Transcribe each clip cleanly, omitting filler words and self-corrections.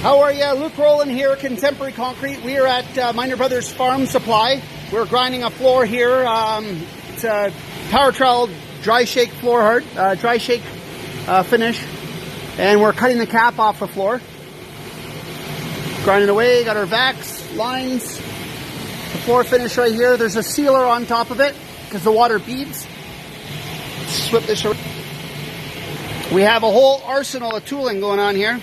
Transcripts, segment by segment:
How are you? Luke Rolland here, Contempory Concrete. We are at Minor Brothers Farm Supply. We're grinding a floor here. It's a power trowel dry shake floor hard, dry shake finish. And we're cutting the cap off the floor. Grinding away, got our vacs, lines. The floor finish right here. There's a sealer on top of it because the water beads. Flip this around. We have a whole arsenal of tooling going on here.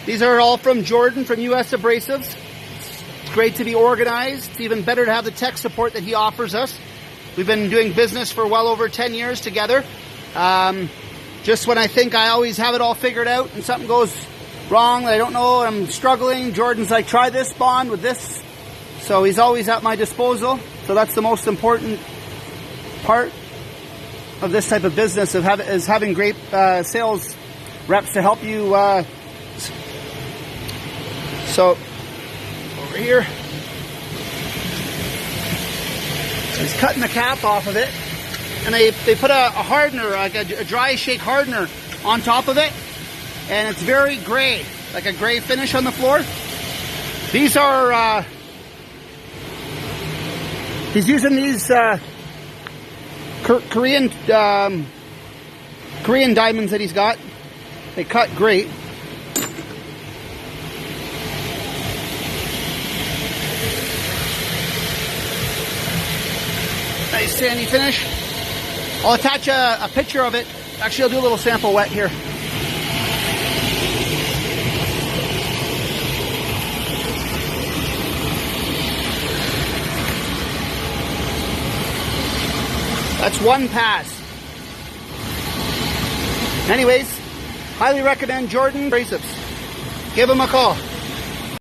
These are all from Jordan, from US Abrasives. It's great to be organized. It's even better to have the tech support that he offers us. We've been doing business for well over 10 years together. Just when I think I always have it all figured out and something goes wrong, I don't know, I'm struggling, Jordan's like, try this bond with this. So he's always at my disposal. So that's the most important part of this type of business, is having great sales reps to help you. So over here, he's cutting the cap off of it, and they put a hardener, like a dry shake hardener on top of it, and it's very gray, like a gray finish on the floor. These are he's using these Korean diamonds that he's got. They cut great. Nice sandy finish. I'll attach a picture of it. Actually, I'll do a little sample wet here. That's one pass. Anyways, highly recommend Jordan Abrasives. Give him a call.